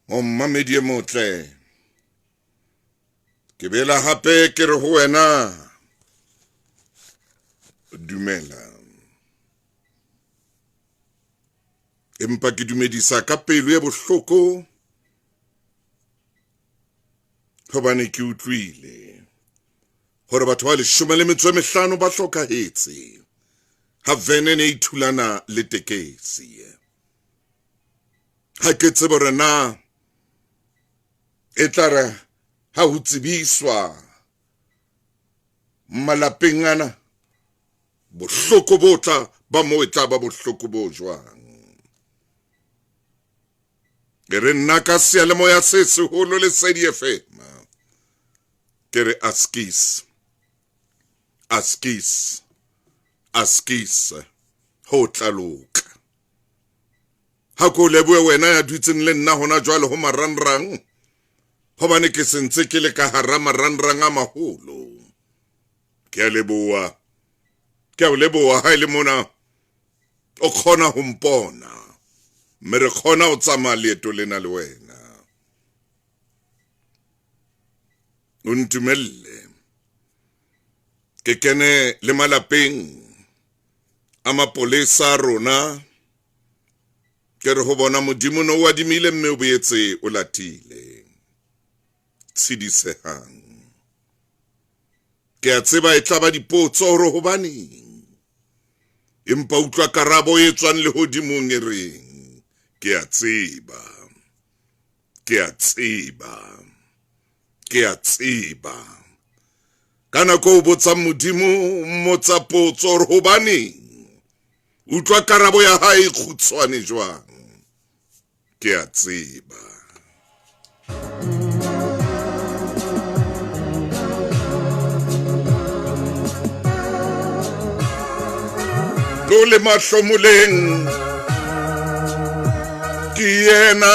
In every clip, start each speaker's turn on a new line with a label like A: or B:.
A: Mamedi motle ke bela hape ke re ho wena dumela empa ke dumedisa ka pelo ya bohloko hobane ke utlwile hore batho ba 15 ba hlokahetse ha vene ne ithulana le tekesi ha ke tsebe hore na e tla ha ho tsebiswa malapeng ana bohloko botla ba mo e tla ba bohloko bo jwang ke re nna ka seyalemoya se seholo le SADFM ke re askis ho tlaloka ha ko leboe wena ya dutseng le nna hona jwale ho marangrang hobane ke sentse ke le ka hara marangrang a maholo ke a leboa ha ile mona o khona ho mpona mme re khona ho tsamaya leeto lena le wena o ntumelle ke kene le malapeng a mapolesa rona ke re ho bona modimo no wa dimile mme o boetse o latile tshidisehang ke a tseba e tla ba dipotso hore hobaneng empa utlwa karabo e tswang le hodimong e reng ke a tseba kana ko botsa modimo mmotsa potso hore hobaneng utlwa karabo ya hae khutswane jwang ke a tseba lo le mahlomoleng ke yena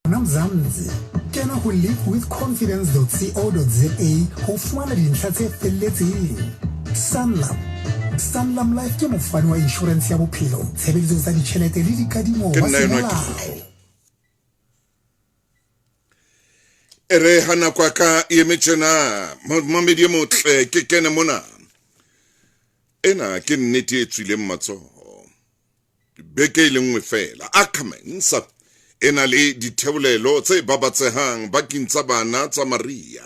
B: Namzanzi kena ho livewithconfidence.co.za ho fumana dintlha tse felletseng. Sanlam Life ke mofani wa insurance ya bophelo, tshebeletso tsa ditjhelete le dikadimo wa semolao.
A: ere hana kwa ka yemetsena mamedi motle ke kene mona ena ke nnete e tswile matsoho beke ile nngwe fela akamensa ena le ditheolelo tse babatsehang bakeng tsa bana tsa Maria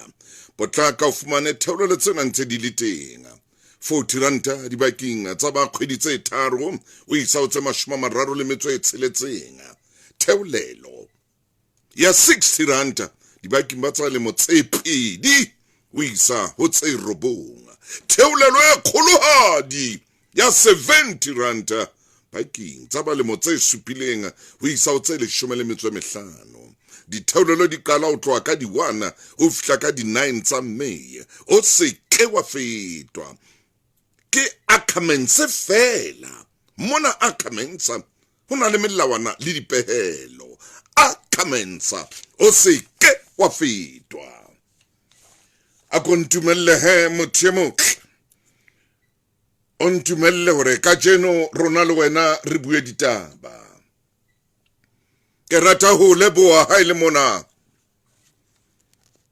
A: potlaka o fumane theolelo tsena ntse di le teng 40 ranta di bakeng tsa ba kgwedi tse 3 o isa o tse 36 theolelo ya 60 ranta di bakeng ba tsa le motsepedi o isa ho tse 9 theolelo e kgolohadi ya 70 ranta bakeng tsa ba le motse supileng o isa o tse 15 ditheolelo di kala o tloa ka di 1 o fihla ka di 9 tsa Mei o se ke wa fetwa ke akamense fela mona akamensa hona le melawana le dipehelo akamensa o se ke wa fetwa a kontumelle he mothemotle o ntumelle hore ka jeno rona le wena re bue ditaba ke rata ho leboha ha ile mona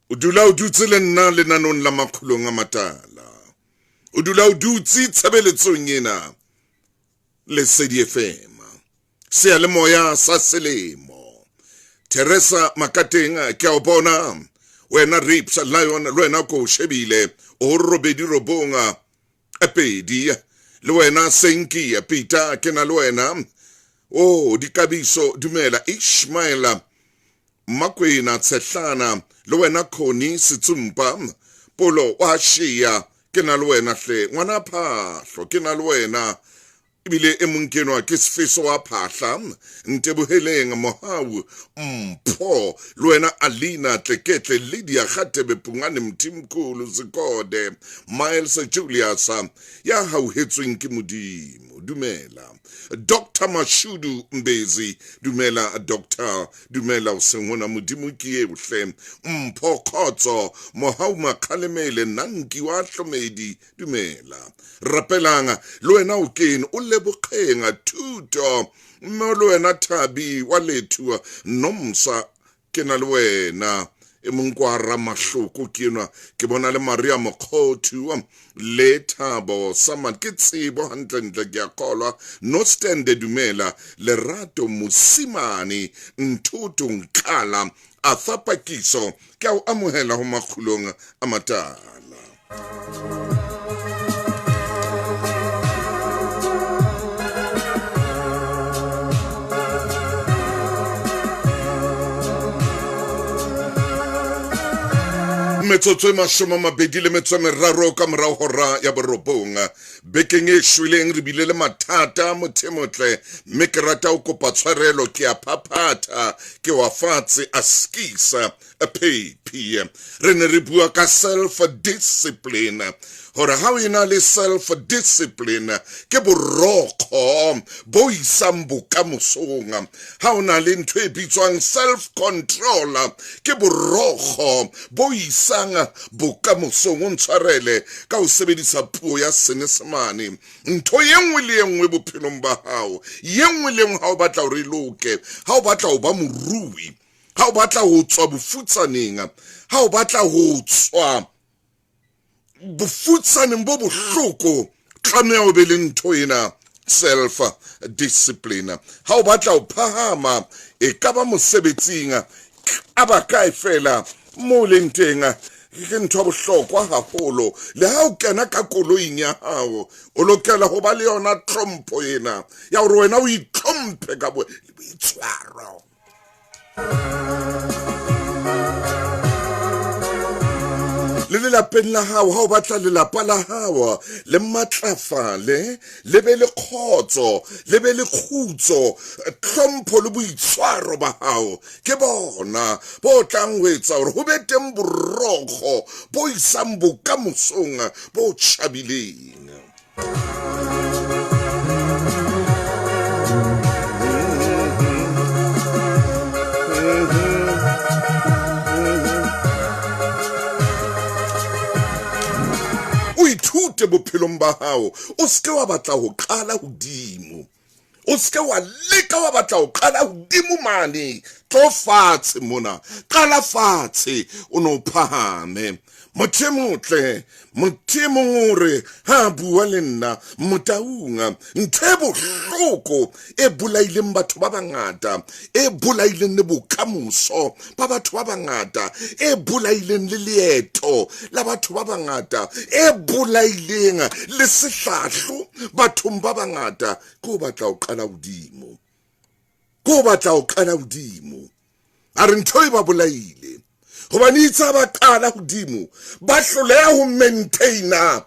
A: o dula o dutse le nna lenanong la makgulong a matala o dula o dutse tshebeletsong ena le SADFM seyalemoya sa selemo Teresa Makateng ke a bona wena Rips Lion le wena ko shebile o robedi robonga epedi le wena Senki Peter ke na le wena dikabiso dumela Ishmaela Makwena Tsehlana le wena Khoni Sitsumpa Polo wa Shia ke na le wena hle ngwana phahlo ke na le wena ibile emunkenwa ke sifiso wa phahla nteboheleng mohau mpho le wena Alina Tleketle Lydia Khatebe Pungane Mtimkhulu Zikode Miles Julius ya hauhetsweng ke modimo dumela. Dr. Mashudu Mbezi, dumela. Dr. Dumela usengona modimo ke e bohle. Mpho Khotso, Mohauma Khalemele Nanki wa Hlomedi, dumela. Rapelanga, lo wena o kene o lebokgenga thuto. Mme lo wena Thabi wa Letua Nomsa ke na le wena. E mongwa Ramahloko ke enwa ke bona le Maria Mokhotu le Thabo Saman ke tsebo hantle ke a kholwa no stand dumela Lerato Mosimane Nthuto Nkala Athapakiso ke a amohela ho makgulong a matala. Metsotso e mashome a mabedi le metso e meraro ka morao hora ya borobonga bekeng e shweleng re bile le mathata mothemotle mme ke rata o kopa tshwarelo ke a phaphata ke wa fatshe a skisa a pay re ne re bua ka self discipline hore ha o ena le self discipline ke borokgo bo isang bokamosong ha o na le ntho e bitswang self control ke borokgo bo isang bokamosong o ntshwarele ka o sebedisa puo ya Senyesemane ntho yenngwe le yenngwe bophelong ba hao yenngwe le yenngwe ha o batla hore loke ha o batla ho ba morui ha o batla ho tswa bofutsaneng ha o batla ho tswa bofutsaneng bo bohloko tlameha o be le ntho ena self discipline ha o batla ho phahama e ka ba mosebetsing a ba kae fela mo leng teng ke ntho bohlokwa haholo le ha o kena ka koloing ya hao o lokela ho ba le yona tlhompho ena ya hore wena o itlhomphe ka boitshwaro. Le lelapeng la hao ha o batla lelapa la hao le matlafale le be le khotso le be le khutso tlhompho le boitshwaro ba hao ke bona bo tlang ho etsa hore ho be teng borokgo bo isang bokamosong bo tjhabileng. Ithute bophelong ba hao o ske wa batla ho qala hodimo o ske wa leka wa batla ho qala hodimo mane tlo fatshe mona qala fatshe o no phahame mothemotle mothemore ha bua le nna motaunga nthe bohloko e bolaileng batho ba bangata e bolaileng le bokamoso ba batho ba bangata e bolaileng le leeto la batho ba bangata e bolaileng le sehlahlo bathong ba bangata go batla o qala hodimo go batla o qala hodimo a re ntho e ba bolaile hobane itsa ba qala hodimo ba hloleha ho maintaina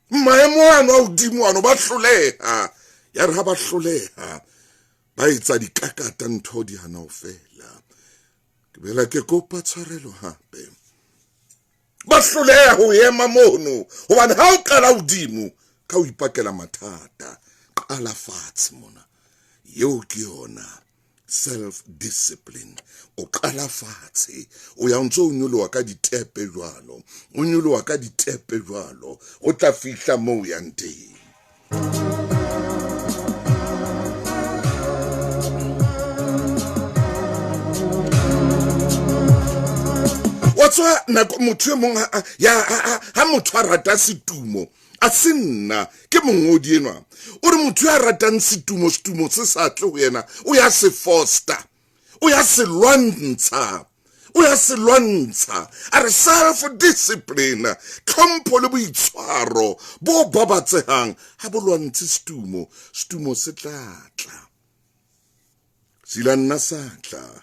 A: maemo ano hodimo ano ba hloleha ya re ha ba hloleha ba etsa dikakata ntho di hana ho fela ke bela ke kopa tshwarelo hape ba hloleha ho ema mono hobane ha o qala hodimo ka o ipakela mathata qala fatshe mona yeo ke yona self discipline o qala fatshe o ya ntso o nyoloha ka ditepe jwalo o nyoloha ka ditepe jwalo o tla fihla moo ya teng. Watswa na motho mong ha motho a rata setumo a sinna ke mongodi enwa o re motho ya ratang setumo se sa tle ho yena o ya se foster o ya se lwantsha a re self discipline tlhompho le boitshwaro bo babatsehang ha bo lwantshe setumo se tlatla sila nna satla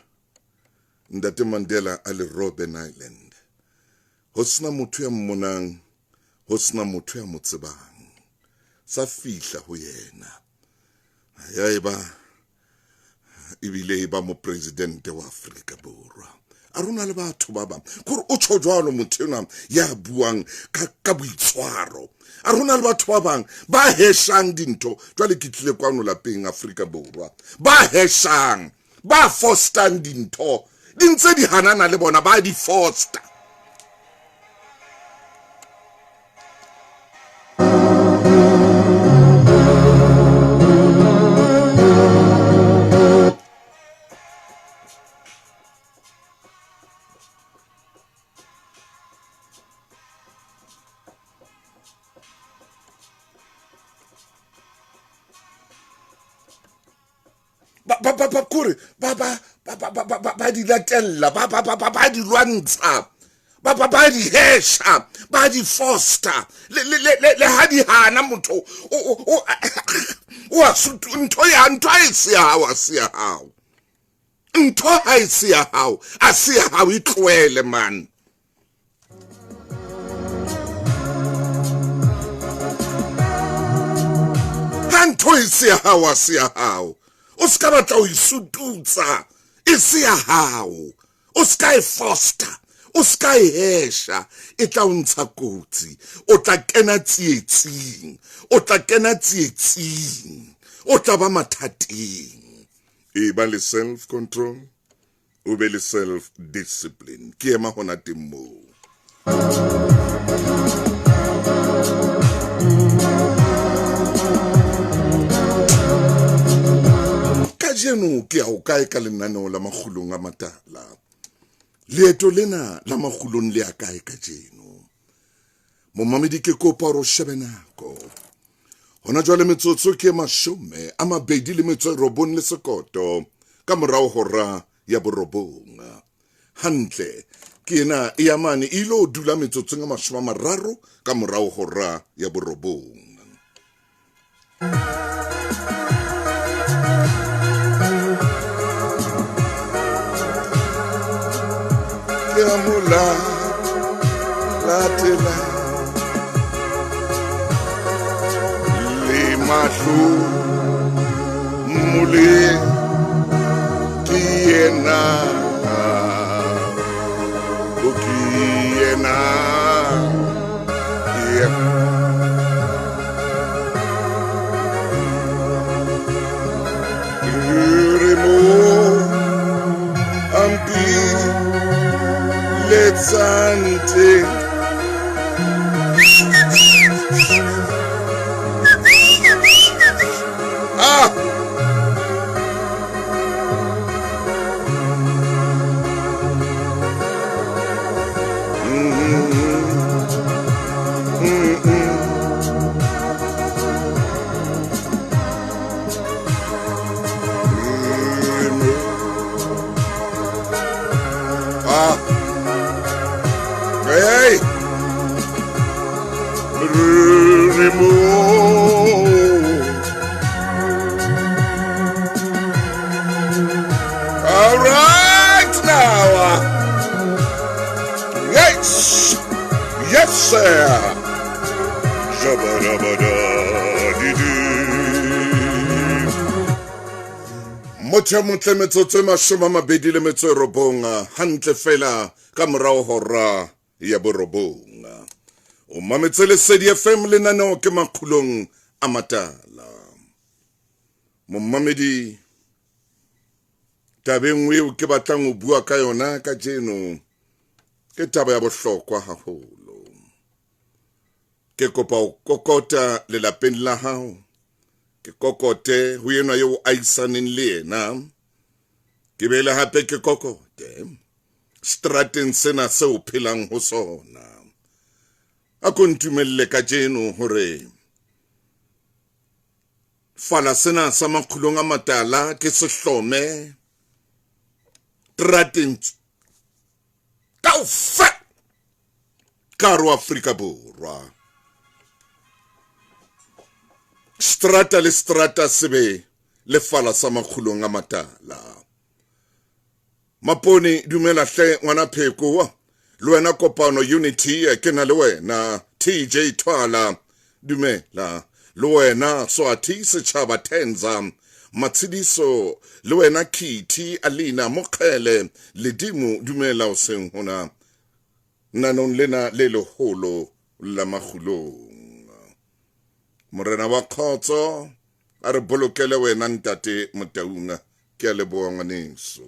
A: Ndate Mandela a le Robben Island ho sena motho ya mmonang ho sena motho ya mo tsebang sa fihla ho yena ya eba ibile ba mo president wa Afrika Borwa a rona le batho ba bang gore o tsho jwalo motho enwa ya buang ka boitshwaro a rona le batho ba bang ba heshang dintho jwale ke tlile kwano lapeng Afrika Borwa ba heshang ba fostang dintho dintse di hanana le bona ba di foster ba di latella ba di lwantsha ba di hesha ba di foster le ha di hana motho o a sutu ntho ha ise ya hao a se ya hao ntho ha ise ya hao a se ya hao itlwele man ha ntho ise ya hao a se ya hao o ska batla o isututsa ise ya hao o ska e foster o ska e hesha e tla o ntsha kotsi o tla kena tsietsing o tla kena tsietsing o tla ba mathateng e ba le self control o be le self discipline ke ema hona temo jeno ke a o kae ka lenaneo la magulong a matala leeto lena la magulong le a kae ka jeno momamedi ke kopa ro shebenako hona jwale metsotso ke 29 le sekoto ka morao hora ya borobong hantle ke na e yamane ilo dula metsotso nga 30 ka morao hora ya borobong Mula latela le mahlo mule kiena Sante ah Hey! Remove. All right now. Yes. Yes, sir. Motle metsotso 29 hantle fela ka morao hora ya borobong o mametsele Sedi FM lenaneo ke makhulong a matala momamedi tabeng o ke batlang o bua ka yona ka jeno ke taba ya bohlokwa haholo ke kopa o kokota le lapeng la hao ke kokote ho yena yo aisaneng le yena ke bele hape ke kokote strateng sena se o phelang ho sona a kontumelle ka jeno hore fala sena sa makhulong a matala ke sehlome strateng kaufa karo Afrika Borwa strata le strata sebe le fala sa makhulong a matala Maponi dumela hle ngwana pheko le wena kopano unity ke na le wena TJ Twala dumela le wena Swathi setjhaba Tenza Matsidiso le wena Kitty Alina Mokele ledimo dumela o seng hona nanong lena le leholo la magulong. Morena wa Khotso a re bolokele wena ntate Motaunga ke a leboha ngwaneso.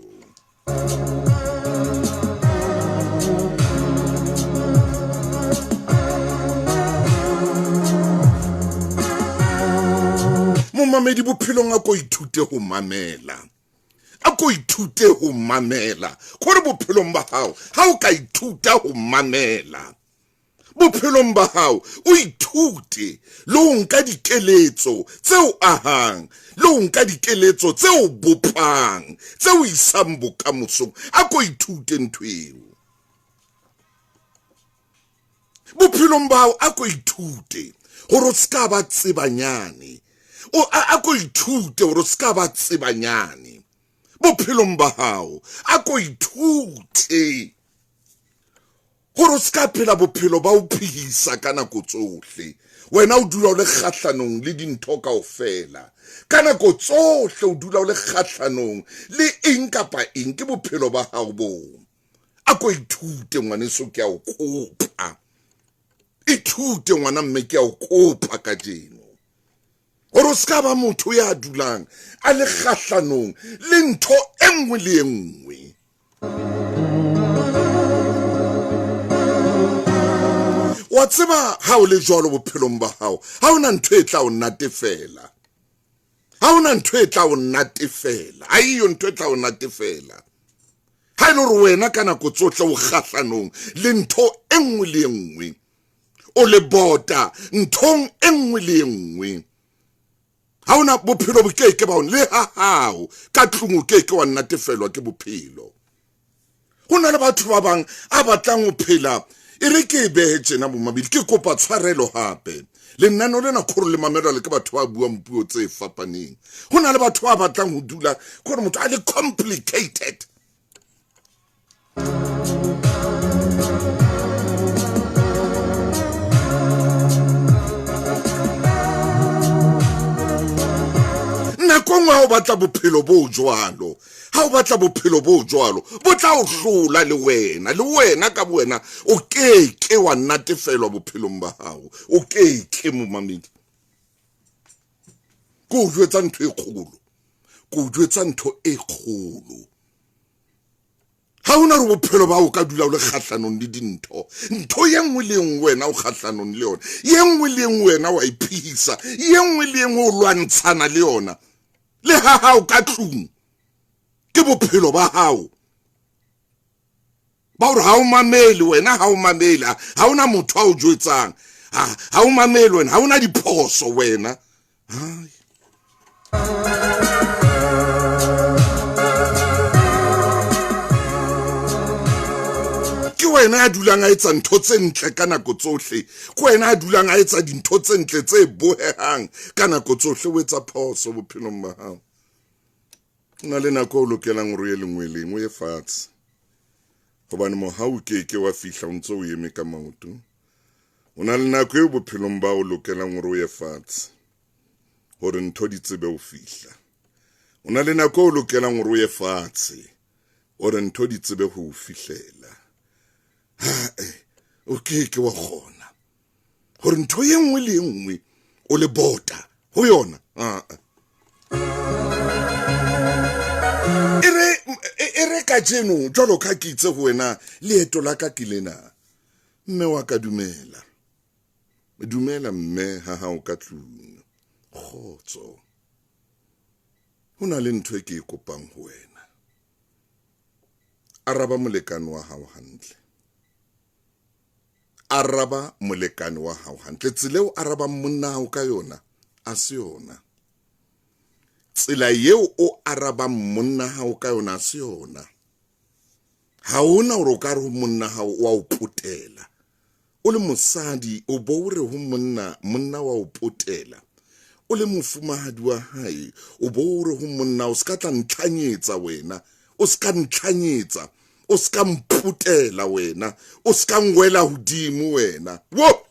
A: Momamedi bophelong a ko ithute ho mamela. A ko ithute ho mamela. Gore bophelong ba hao ha o ka ithuta ho mamela. Bophelong ba hao o ithute le ho nka dikeletso tseo ahang, le ho nka dikeletso tseo bopang, tseo isang bokamosong. A ko ithute nthweo. Bophelong ba hao a ko ithute hore o ska ba tsebanyane. O a ko ithute hore o ska ba tsebanyane. Bophelong ba hao a ko ithute hore o ska phela bophelo ba o phihisa ka nako tsohle. Wena o dula o le kgahlanong le dintho kaofela. Ka nako tsohle o dula o le kgahlanong le eng kapa eng ke bophelo ba hao bo. A ko ithute ngwaneso ke a o kopa. Ithute ngwana mme ke a o kopa ka jeno. Oro ska ba motho ya dulang a le kgahlanong le ntho enngwe le enngwe. Wa tseba ha o le jwalo bophelong ba hao ha ona ntho e tla o natefela. Ha ona ntho e tla o natefela. Ha iyo ntho e tla o natefela. Ha ile re wena ka nako tsohle o kgahlanong le ntho enngwe le enngwe. O le bota nthong enngwe le enngwe. Ha ona bophelo bo keke ba le ha hao ka tlung o keke wa natefelwa ke bophelo. Hona le batho ba bang a batlang ho phela e re ke behe tsena bo mabili ke kopa tshwarelo hape. Lenano lena khoro le mamelwa le ke batho ba buang puo tse fapaneng. Hona le batho ba batlang ho dula gore motho a le complicated. Nakong ha o batla bophelo bo jwalo, ha o batla bophelo bo jwalo, bo tla o hlola le wena ka wena o keke wa natefelwa bophelong ba hao, o keke momamedi. Ko jwetsa ntho e kgolo, ko jwetsa ntho e kgolo. Ha ona re bophelo ba o ka dula o le kgahlanong le dintho, ntho ye nngwe le nngwe wena o kgahlanong le yona, ye nngwe le nngwe wena wa iphihisa, ye nngwe le nngwe o lwantshana le yona. Le ha hao ka tlung ke bophelo ba hao. Ba hore ha o mamele wena, ha o mamela, ha ona motho a o jwetsang. Ha o mamele wena, ha ona diphoso wena. Ke wena ya dulang a etsa ntho tse ntle ka nako tsohle. Ke wena ya dulang a etsa dintho tse ntle tse bohehang ka nako tsohle. O etsa phoso bophelong ba hao. Na le nako o lokelang hore o ye lengwe ye fatshe. Hobane mohau keke wa fihla o ntse o eme ka maoto. O na le nako e bophelong ba o lokelang hore o ye fatshe hore ntho di tsebe o fihla. O na le nako o lokelang hore o ye fatshe hore ntho di tsebe ho o fihlela. O keke wa kgona hore ntho ye nngwe le nngwe o le bota ho yona. Ere ka jeno jwalo ka ke itse ho wena leeto la ka ke lena. Mme wa ka dumela. Dumela mme ha o ka tlung. Khotso. Hona le ntho e ke e kopang ho wena. Araba molekane wa hao hantle. Araba molekane wa hao hantle. Tsela araba monna hao ka yona a se yona. Tsela yeo o araba monna hao ka yona a se yona. Ha ona hore o ka re ho monna hao wa o potela. O le mosadi o bo re ho monna wa o potela. O le mofumahadi wa hae o bo re ho monna o ska tla ntlhanyetsa wena. O ska ntlhanyetsa. O ska mputela wena. O ska ngwela hodimo wena. Wo!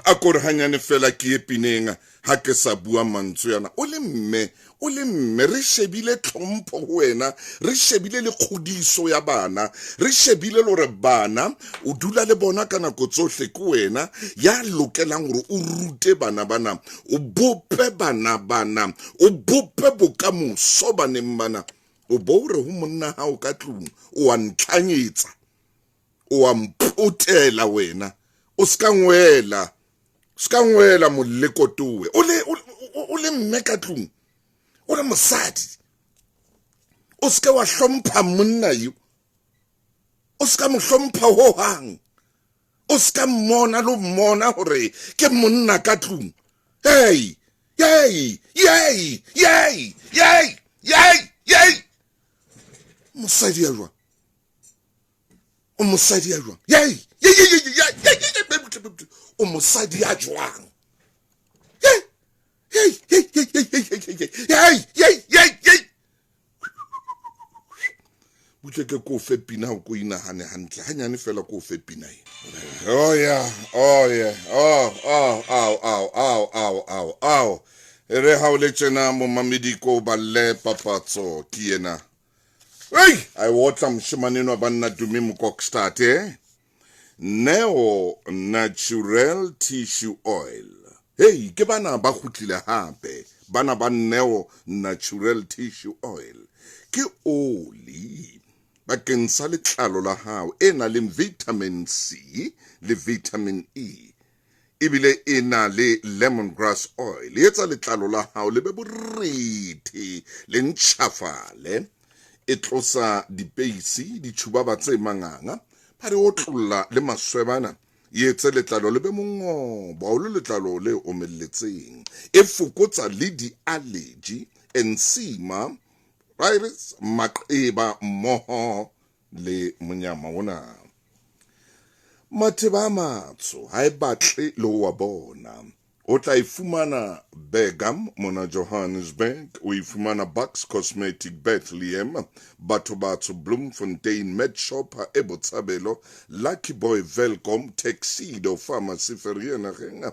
A: a kore hanyane fela ke epineng ha ke sa bua mantswe yana o le mme re shebile tlhompho go wena re shebile le kgodiso ya bana re shebile le gore bana o dula le bona ka nako tsohle ke wena ya lokelang gore o rute bana o bope bana o bope bokamoso baneng bana o bo re ho monna hao ka tlung o a ntlhanyetsa o a mphotela wena o ska ngwela molekotowe o le mme ka tlung o le mosadi o ska wa hlompha monna yo o ska mo hlompha ho hang o ska mmona lo mmona hore ke monna ka tlung hey mosadi ya jwa o mosadi ya jwa o mosadi ya jwang butle ke ko fe pina go inagane hantle hanyane fela ko fe pina e re ha o le tsena mo mamediko ba le papatso ke yena I wotla mshimanino wa banna dumi mkokstart Neo Natural Tissue Oil. Hey, ke bana ba khutlile hape. Bana ba Neo Natural Tissue Oil. Ke oli. Bakeng sa letlalo la hao ena le vitamin C le vitamin E. Ibile ena le lemongrass oil. Yetsa letlalo la hao le be boriti le ntšhafale. E tlosa dipeisi di tshubaba tse manganga phare o tlolla le maswebana yetse letlalo le be mongobo o le letlalo le omelletseng e fokotsa le di allergy enzima virus maqeba mmoho le monyama ona mathe ba matso ha e batle lo wa bona o tla ifumana Begam mona Johannesburg o ifumana Bucks Cosmetic Bethlehem Batho Bloemfontein Med Shop e Botshabelo Lucky Boy Velcom Tuxedo Pharmacy Vereeniging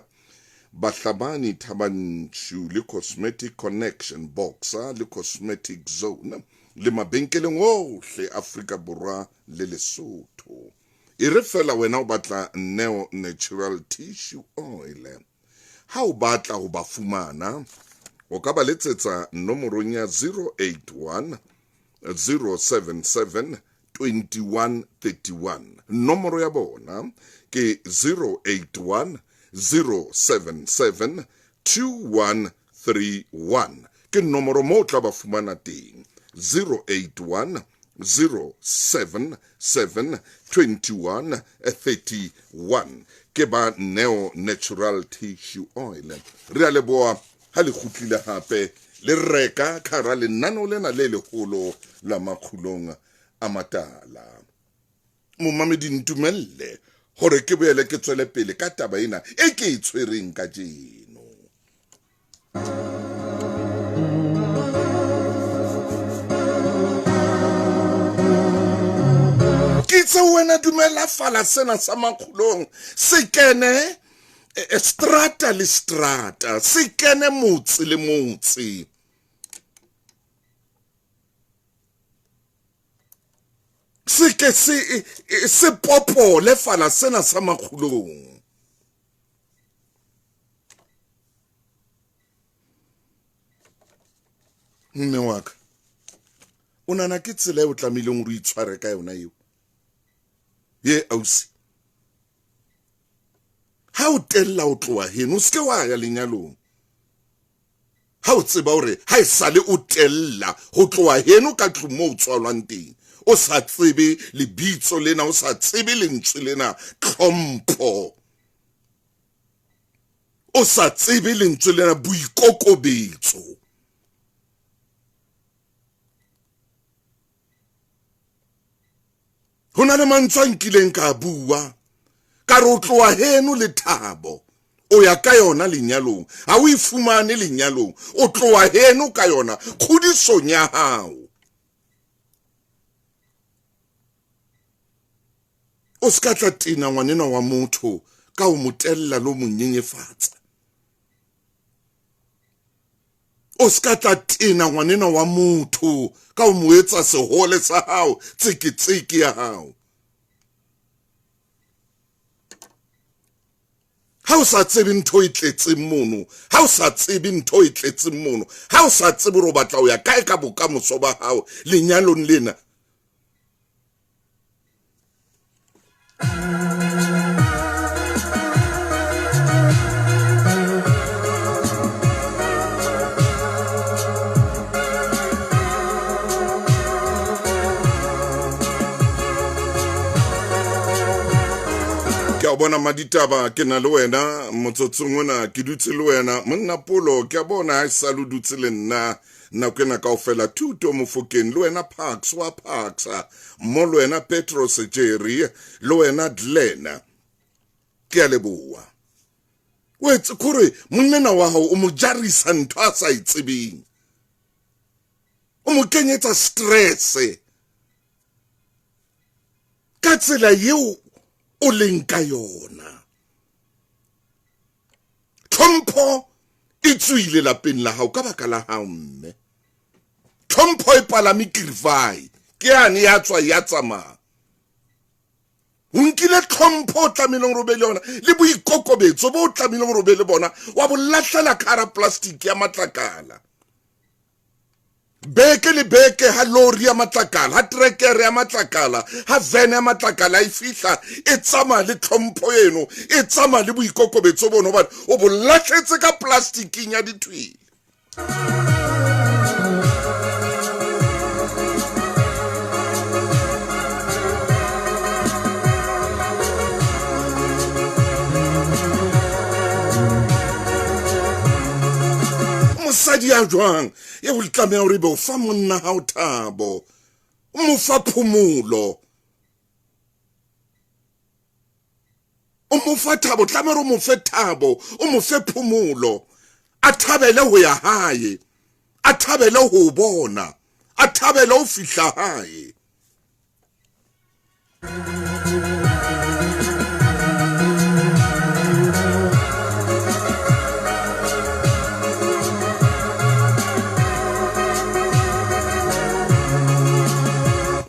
A: Bahlabani Tabanchu le Cosmetic Connection Boxer le Cosmetic Zone le mabenkeleng ohle Afrika Borwa le Lesotho e re fela wena o batla Neo Natural Tissue Oil ha o batla ho ba fumana o ka ba letsetsa nomorong ya 081 077 2131 nomoro ya bona ke 081 077 2131 ke nomoro mo tla ba fumana teng 081 077 2131 ke ba Neo Natural Tissue Oil re a leboa ha le khutlile hape le reka khara le nano lena le legolo la makhulong a matala mo mamedi ntumelle hore ke boele ke tswele pele ka taba ena e ke e tshwereng ka jeno Kitse wena dumela fala sena sa makhulong se kene strata le strata se kene motse le motse se ke se popole fala sena sa makhulong mme waka o nana ke tsela e o tlamileng go itshware ka yona eo ye ausi ha o tella o tloa heno se ke wa ya lenyalong ha o tseba hore ha e sale o tella ho tloa heno ka tlumo o tswalwang teng o sa tsebe lebitso lena o sa tsebe lentswe lena tlhompho o sa tsebe lentswe lena boikokobetso hona le mantswankileng ka bua ka re o tloa heno le thabo o ya ka yona lenyalong ha o ifumane lenyalong o tloa heno ka yona khudisong ya hao o ska tla tina ngwanena wa motho ka o motella lo monyenyefatsa o ska tla tena ngwanena wa motho ka o mo etsa sehole sa hao tsiki ya hao ha o sa tsebe ntho e tletseng mono ha o sa tsebe ntho e tletseng mono ha o sa tsebe ro batla o ya kae ka bokamoso ba hao lenyalong lena ke a bona maditaba ke na le wena motsotsong ona ke dutse le wena monna Polo ke a bona ha sa lu dutse le nna kwena kaofela thuto Mofokeng le wena Parks wa Parks mo le wena Petros Jerry le wena Dlena ke a leboa wetse kore monna wa hao o mo jarisa ntho a sa itsebeng o mo kenyetsa stress ka tsela yeo o lenka yona tlhompho e tswile lapeng la hao ka baka la hao mme tlhompho e palame kirivai ke ane ya tswa ya tsamaya o nkile tlhompho o tlamehileng robe le yona le boikokobetso bo o tlamehileng robe le bona wa bolatlela kara plastic ya matlakala beke le beke ha lori ya matlakala ha trekere ya matlakala ha van ya matlakala e fihla e tsama le tlhompho eno e tsama le boikokobetso bono ba o bolatletse ka plastiking ya ditwile mosadi ya jwang ye o tlameha hore be o fa monna hao thabo o mo fa phumulo o mo fa thabo tlameha o mo fe thabo o mo fe phumulo a thabele ho ya hae a thabele ho bona a thabele ho fihla hae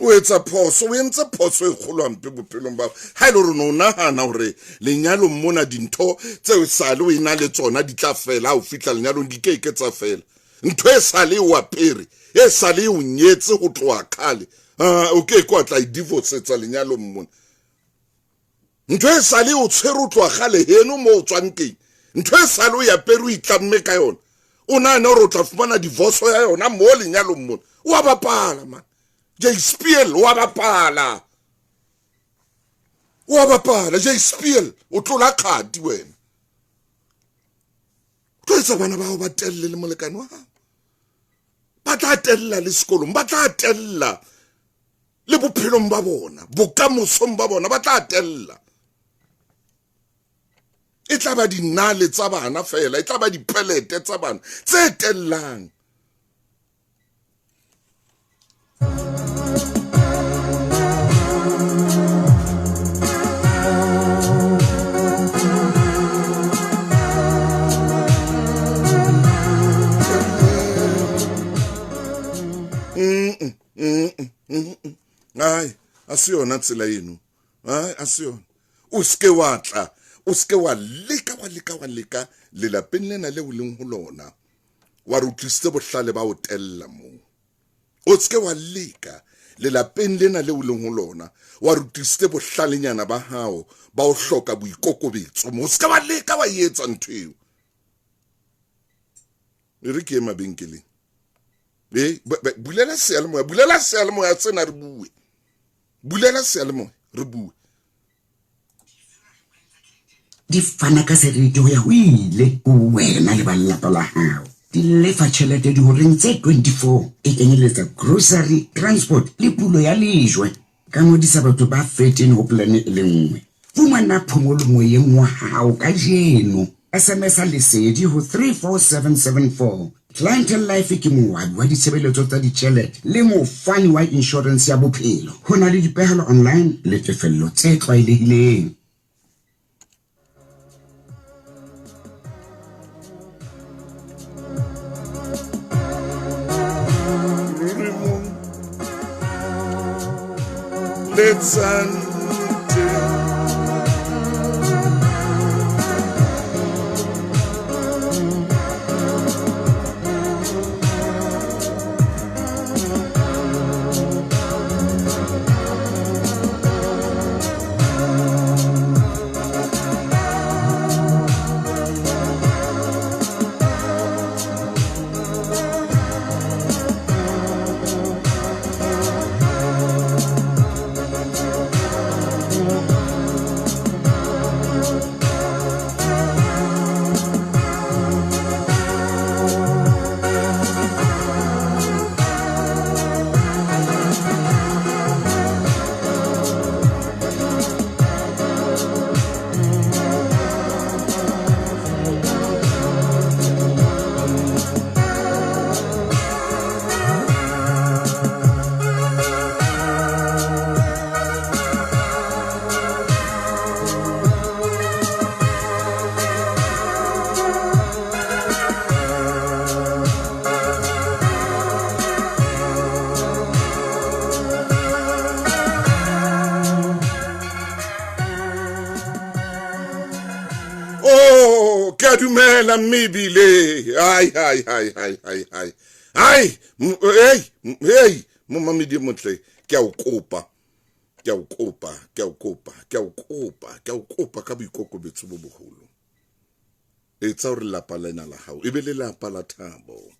A: o etsa phoso o entse phoso e kgolo ampe bophelong ba ha ile rona o nahana hore lenyalo mona dintho tseo sale o ina le tsona di tla fela o fitla lenyalong di ke tsa fela ntho e sale o apere e sale o nyetse go tloa khale o ke kwa tla I divorce tsa lenyalo mona ntho e sale o tshwere o tloa khale heno mo o tswang keng ntho e sale o ya peru itlamme ka yona o nana o tla fumana divorce ya yona mo lenyalo mona o a bapala man JSPL wa bapala JSPL o tlola khadi wena tloetsa bana ba go ba telle le molekane wa hao ba tla tella le sekolong ba tla tella le bophelong ba bona bokamosong ba bona ba tla tella e tla ba dinale tsa bana fela e tla ba dipelete tsa bana tse tellang ai asiyona tsela yenu ai asiyona uske watla uske wa leka le lapeng lena le o leng ho lona wa rutliste bohlale ba o tella mo o ske wa leka le lapeng lena le o leng ho lona wa rutliste bohlalenyana ba hao ba o hloka boikokobetso mo ske wa leka wa etsa ntweo re ke mabenkeleng bulela sealemoya tsena re bue bulela sealemoya re bue
C: di fana ka seriti ho ya ho ile wena le ba lelapa la hao di lefa tjhelete di horeng tse 24 e kenyeletsa grocery transport le pulo ya lejwe ka ngodisa batho ba 13 ho plane e le nngwe fumana phomolo moyeng wa hao ka jeno SMS lesedi ho 34774 Clientele Life ke moabi wa ditshebeletso tsa ditjhelete le mofani wa insurance ya bophelo ho na le dipehelo online le tefello tse tlwaelehileng
A: Ka dumela mebile ai hey Mamedi Motle ke a o kopa ka boikokobetso bo bogolo etsa hore lapa lena la hao e be le lapa la thabo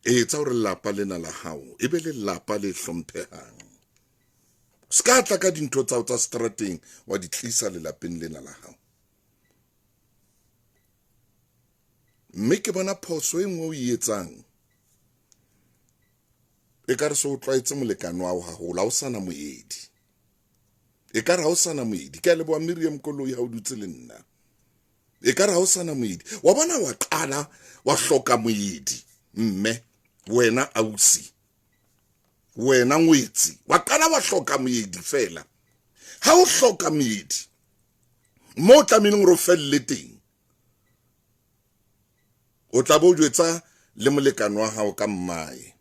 A: etsa hore lapa lena la hao e be le lapa le hlomphehang ska tla ka dintho tsa strateng wa di tlisa le lapeng lena la hao mme ke bona phoso e nngwe o e etsang e ka re se o tlwaetse molekano wa hao la o sana moedi e ka re ha o sana moedi ke a leboa Miriam Koloi ha o dutse le nna e ka re ha o sana moedi wa bona wa qala wa hloka moedi mme wena ausi wena ngwetsi wa qala wa hloka moedi fela ha o hloka moedi mo tlameleng ro felle teng o tla bo jwetsa le molekano wa hao ka mmae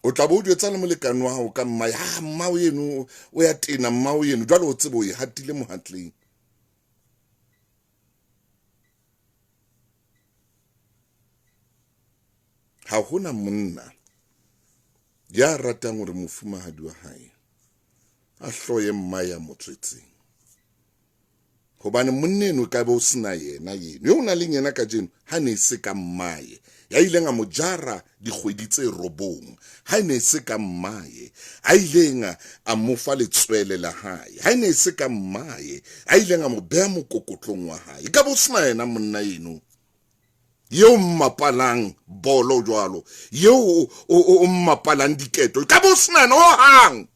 A: o tla bo jwetsa le molekano wa hao ka mmae ha mmao yeno o ya tena mmao yeno jwale o tsebo e hatile mohatleng ha hona monna ya ratang hore mofumahadi wa hae a hloye mmae ya motswetseng hobane monneno ka bo sina yena yo una le yena ka jeno ha ne se ka mmae ya ile nga mojara dikgwedi tse robong ha ne se ka mmae a ile nga a mofa letswele la hae ha ne se ka mmae a ile nga mo beha mokokotlong wa hae ka bo sina yena monna eno yo mmapalang bolo jwalo yo o mmapalang diketo ka bo sina no hang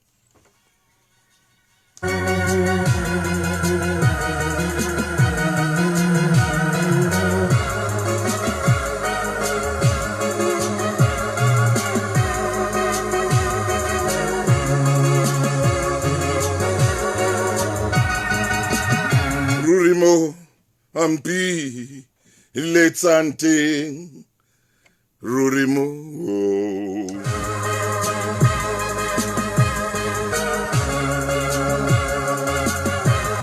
A: Rurimo ampi letsante Rurimo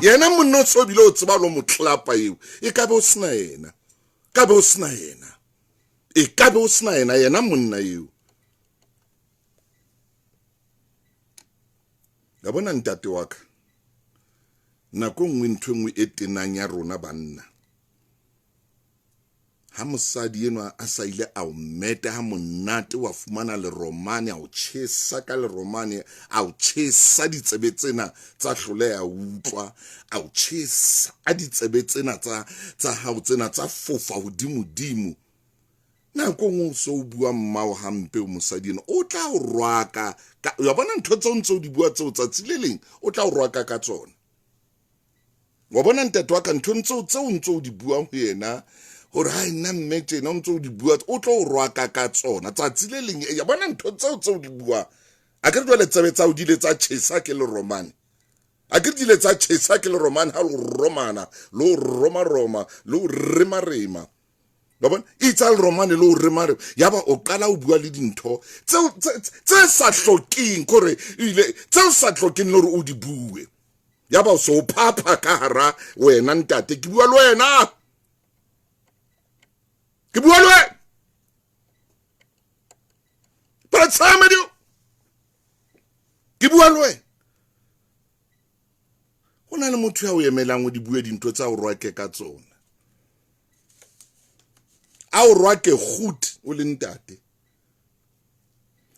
A: yena munno tsobile o tseba lo motlapa eo e ka be o sina yena ka be o sina yena e ka be o sina yena yena monna eo ya bona ntate wa ka nako nngwe ntho nngwe e tenang ya rona banna ha mosadi eno a sa ile a o mete ha monate wa fumana le romane a o tshesa ka le romane a o tshesa ditsebe tsena tsa hlole ya utlwa a o tshesa a ditsebe tsena tsa hao tsena tsa fofa hodimo nako nngwe so o bua mmao hampe o mosadi eno o tla o rwaka ya bona ntho tse o ntse o di bua tseo tsa tsileleng o tla o rwaka ka tsona wa bona ntate wa ka ntho tseo ntse o di bua ho yena hore ha nna mmete na ntse o di bua o tlo o rwaka ka tsona tsatsi le leng ya bona ntho tseo di bua a ke re le tsebe tsa o di le tsa tshesa ke le romane a ke di le tsa tshesa ke le romane ha lo romana lo roma lo rema la bona itsa le romane le o remare ya ba o qala o bua le dintho tse sa hlokeng gore ile tse sa hlokeng le gore o di bue ya ba so phapha ka hara wena ntate ke bua le wena but tsama dio ke bua le wena ona le motho ya o emelang o di bue dintho tsa o rwake ka tsona a o rwake gut o le ntate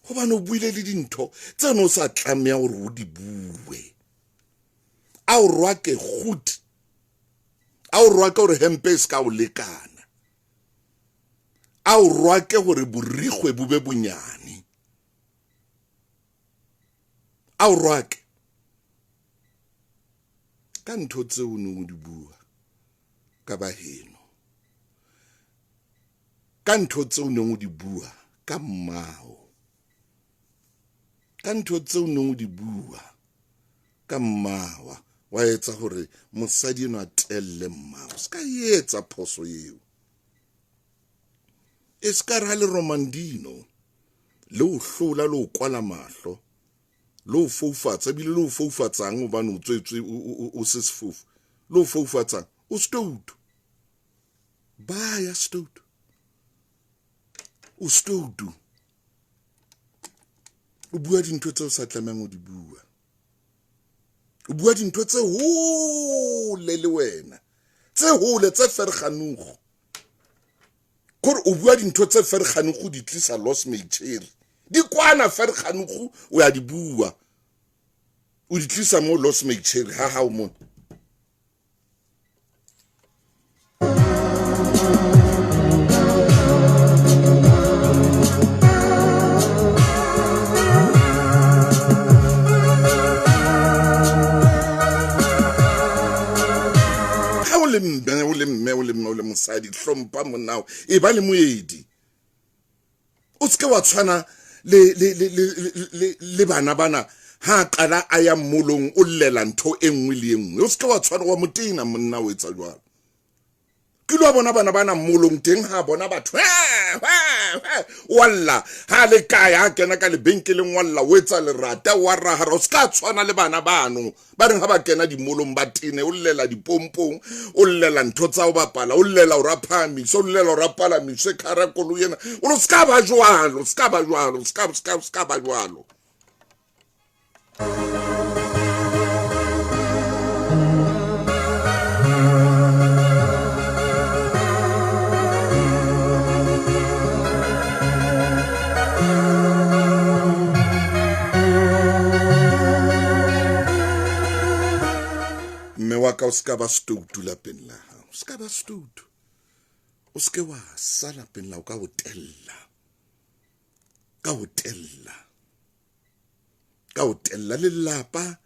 A: go bana o buile le dintho tse no sa tlamea gore o di bue a o rwake gut a o rwake gore hempe ska o lekana a o rwake gore borigwe bo be bonyane a o rwake ka ntho tse o ne o di bua ka baheno ka ntho tse o ne o di bua ka mmao ka ntho tse o ne o di bua ka mmawa wa etsa gore mosadi eno a telle mmao ska etsa phoso eo e ska ra le Romandino le o hlola le o kwala mahlo le o foufatsa bile le o foufatsang o bana o tswetswe o se sefofu le o foufatsang o stoutu baya stoutu o stoutu o bua dintho tse o sa tlamang o di bua o bua dintho tse hole le wena tse hole tse ferganugo gore o bua dintho tse ferganugo di tlisa Los Meicheri di kwana ferganugo o ya di bua o di tlisa mo Los Meicheri ha o mo le mosadi hlompa monao e ba le moedi o tske wa tshwana le bana ha qala a ya mmolong o llela ntho engwe le engwe o tske wa tshwana wa motena monna o etsa jwalo ke lo bona bana mmolong teng ha bona batho walla ha le kaya kena ka le benkeleng walla o etsa lerata wa rahara o ska tshwana le bana bano ba reng ha ba kena di molong ba tine o llela dipompong o llela ntho tsa o bapala o llela o raphami so llela o rapala mise karakolo yena o ska ba jwalo ska ba jwalo ka o ska ba stoutu lapeng la hao o ska ba stoutu o ske wa sa lapeng la o ka o tella lelapa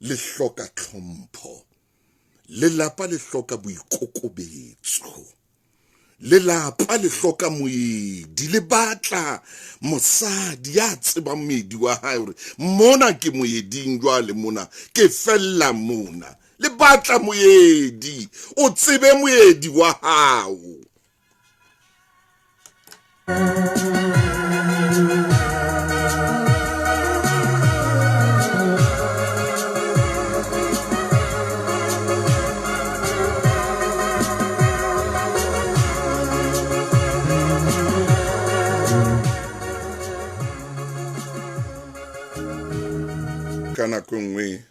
A: le hloka tlhompho lelapa le hloka boikokobetso lelapa le hloka moedi le batla mosadi ya tseba moedi wa hae hore mona ke moeding jwale mona ke fella mona le batla moedi o tsebe moedi wa hao kana kongwe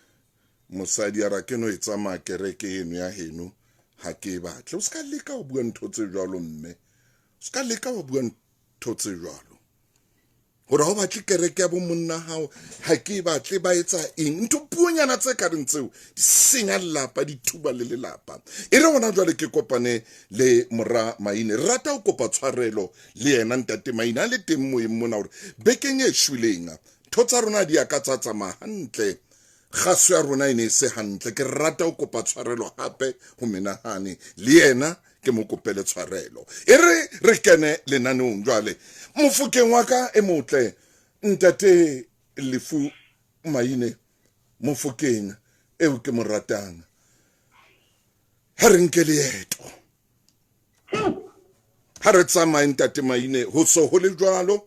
A: mosadi ya rakeno e tsama kereke eno ya heno ha ke batle o ska leka o bua ntho tse jwalo mme o ska leka o bua ntho tse jwalo gore ho batle kereke ya bo monna hao ha ke batle ba etsa eng ntho puonyana tse ka reng tseo di senya lelapa di thuba le lelapa e re bona jwale ke kopane le Mora Maine rata o kopa tshwarelo le yena ntate Maine a le teng moeng mona hore bekeng e shwilenga thotsa rona di ka tsatsa hantle kgaso ya rona ine se hantle ke rata o kopa tshwarelo hape ho menahane le yena ke mo kopele tshwarelo e re kene lenanong jwale mofukeng wa ka e motle ntate Lefu Maine mofukeng eo ke mo ratang ha re nke leeto ha re tsamaye ntate Maine ho so ho le jwalo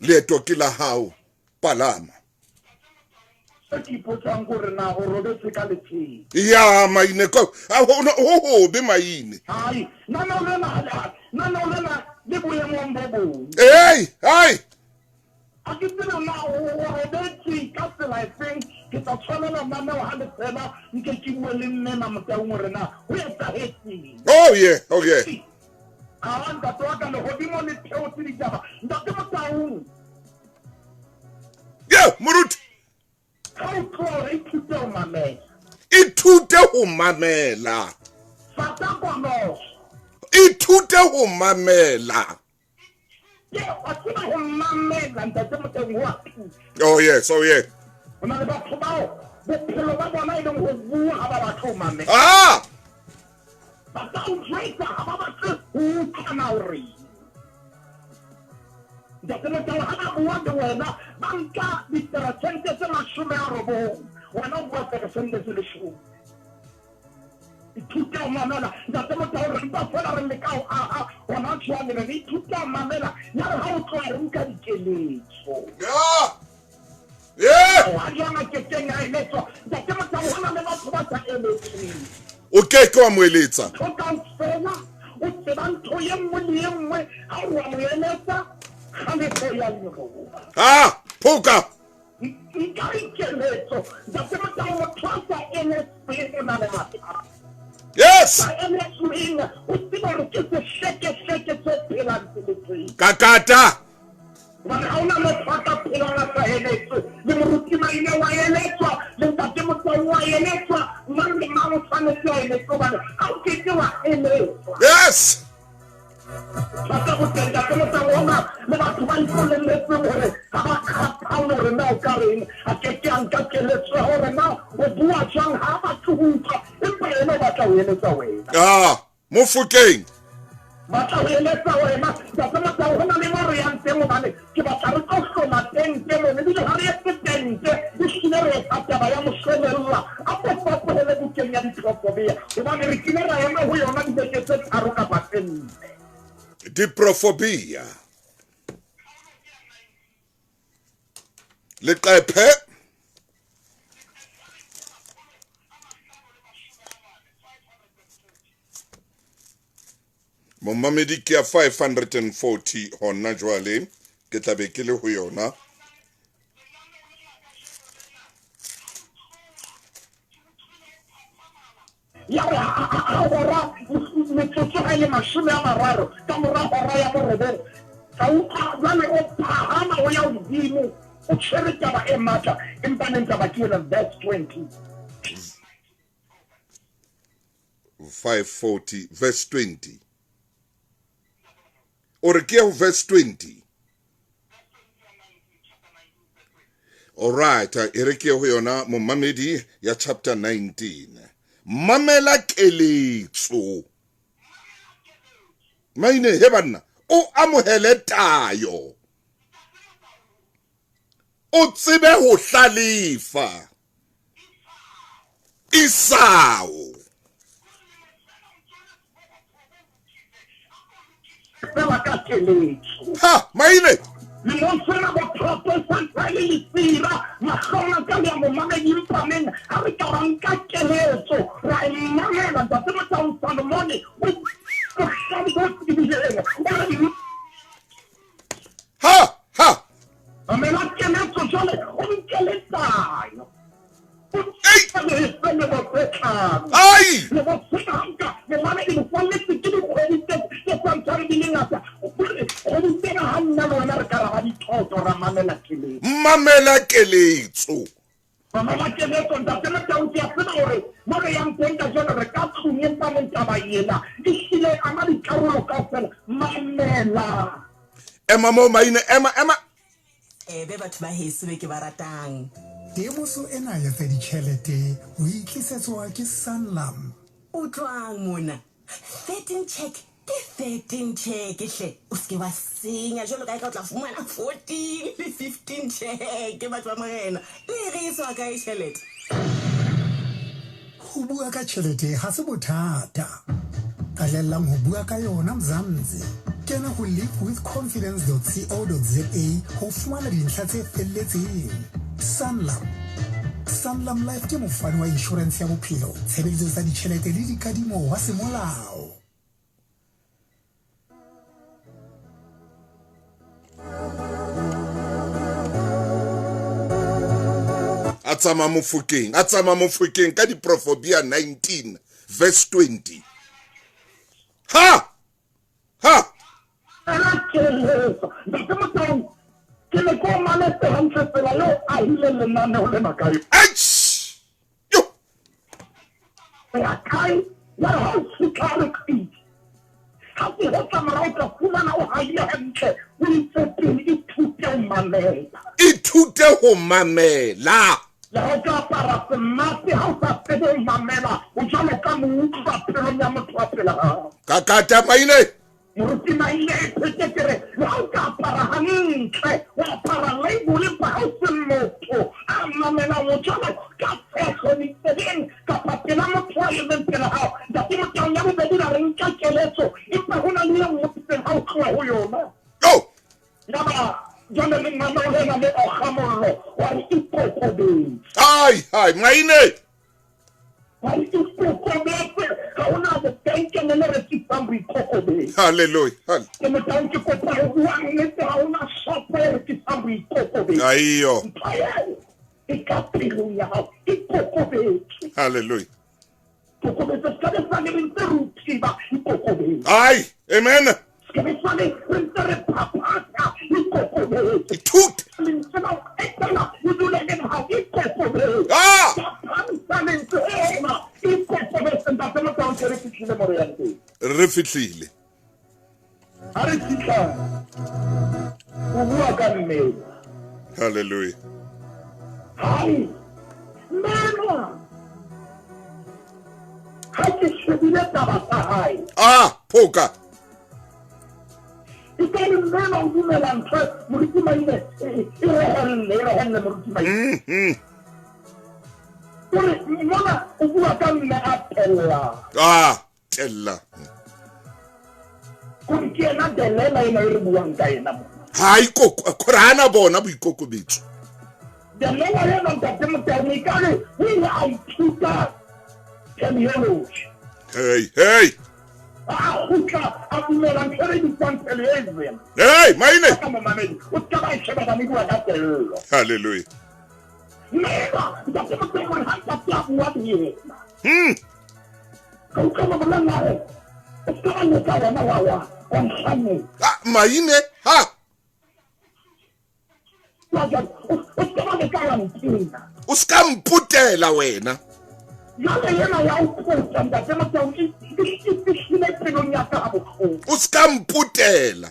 A: leeto ke la hao palama ya Maine ko ho be Maine hey
D: I can tell you now, I think it's a channel of Mama Hanna, you can keep willing men. I'm telling you now. Where's the hate?
A: Oh, yeah.
D: I want the talk and the holding on the tail to the Java.
A: Yeah, Murut.
D: How close it to tell my man?
A: It to tell Mamela.
D: Fatakonos.
A: It to tell Mamela.
D: Yeah, I think I'm my man and the what?
A: Oh, yes,
D: When I got about the pillow, I don't know about a man.
A: Ah!
D: But don't drink about who can I read? The Senator had wonder whether Banka, Mr. Sentence, and Shumaro, when I was at the sentence in the shoe. It took down my manner, the Senator and Buffalo and the cow, when I'm trying to eat, took down my manner. Now, how can I kill it?
A: Yeah!
D: I don't like it, I let the Senator want to know what I am.
A: Okay, come with it, sir. Ah, Poka. Yes. Kakata. Yes. Ah, Mufukeng. Diprophobia. Leqephe. Momamedi ke 540 hona jwale ke tla be ke le ho yona.
D: Verse 20.
A: 540 verse 20. Or ke verse 20. Alright, ereke ho yona Momamedi ya chapter 19. Mamela keletso. Maine he banna o amohele tayo. O tsebe ho hlalifa. Isao. Ha, Maine. Ha. Ai. Mamela keletso. Emma mo Maine, Emma.
E: Ebe batho ba heso be ke baratang.
B: Temoso ena ya tsa ditjhelete o itlisetswa ke Sanlam.
E: O tloang mona. 13 check. Ke 13 check hle. O ske ba senya jolo ka o tla fumana 14 le 15 check ke batho ba morena. Le re iswa ka tjhelete.
B: Ho bua ka tjhelete ha se bothata. Tlalellang ho bua ka yona Mzansi. kena ho livewithconfidence.co.za ho fumana dintlha tse felletseng. Sanlam Life ke mofani wa insurance ya bophelo, tshebeletso tsa ditjhelete le dikadimo wa semolao.
A: Atsama mofokeng ka diprofobia 19 verse 20. Ha! Ithute ho mamela.
D: La ka para semate ha o sa pede mamela o jalo ka motho pelo ya motho wa pela
A: Kakata maile
D: moruti maile petekere la ka para hantle wa para label pa o semotho a mamela o jalo ka pelo ni tedin ka papela motho wa le pela ha da ti motho ya mo bedira renka keletso ipa hona ni motho pela ha o kwa ho yona
A: oh
D: yaba jana ni mama hena le o khamolo wa ipoko
A: Ai maine Hallelujah. Aiyo. Hallelujah. Ai, amen. Tut. Ah! Refitlile. Hallelujah. Ah, poka. Ah, tella. Hai korana bona boikokobetso. Hey. Hey, maine. Hallelujah. Ah, maine, ha. Uskamputela wena. Uskamputela.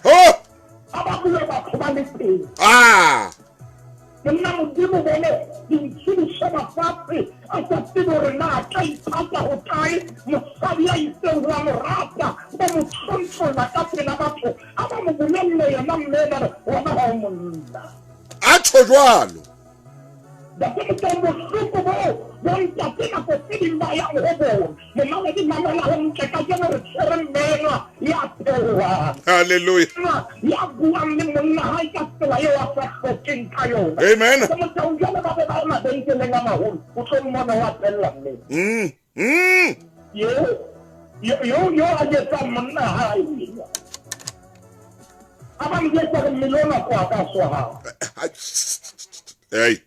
A: Oh! Ah! Acho jwalo. Hallelujah. Amen. Hey.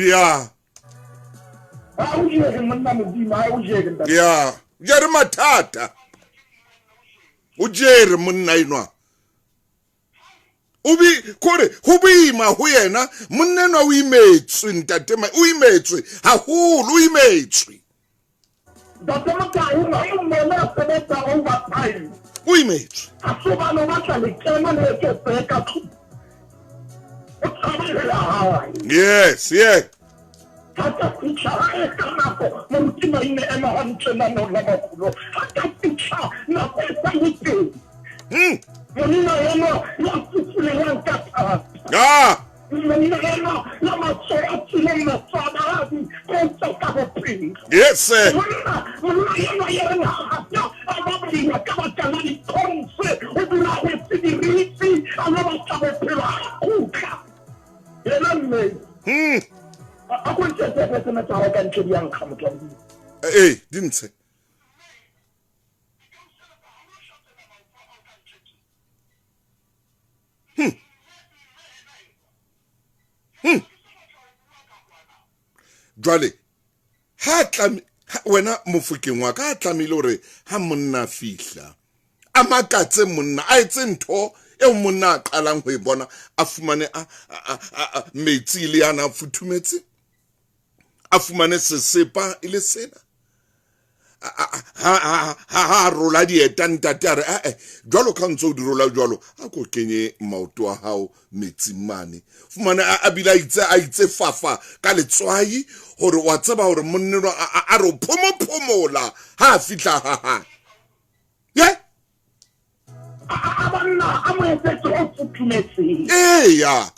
A: Yeah. Yeah. Jere matata. Ujere monna inwa. Ubi kore hubima huyena monnenwa o imetswe ntatema o imetswe haholo o imetswe.
D: ntate Motaung ha o mmona a sebetsa overtime
A: o imetswe
D: ha se bana ba tla lekena le eketse ka tlung o tshabela hae
A: yes yeah
D: hata ficha hae ka nako moruti Maine ema hantle na nola makulo hata ficha na pesa nite monna yena ya tsitsile ya nkata monna yena ya matsoa tsile matsabadi konta ka bopinga
A: yes sir
D: monna yena yena hata amabri ya kama kalani konse udula hesidirisi amaba kabopila kuka yena mme akwentse tse na tsa ka ntse di ankga motladi
A: dintse jwale wena mofokeng wa ka a tlamile hore ha monna fihla a makatse monna a etse ntho e monna a qalang ho e bona a fumane metsi le yana futhumetse a fumane sesepa ile sena ha rola dieta ntate a re jwalo ka ntse o di rola jwalo a ko kenye maoto a hao metsing mane fumane a bila a itse fafa ka letswai hore wa tseba hore monneno a re phomophomola ha a fihla ha ye
D: abanna a mo etse o futhumetse
A: ya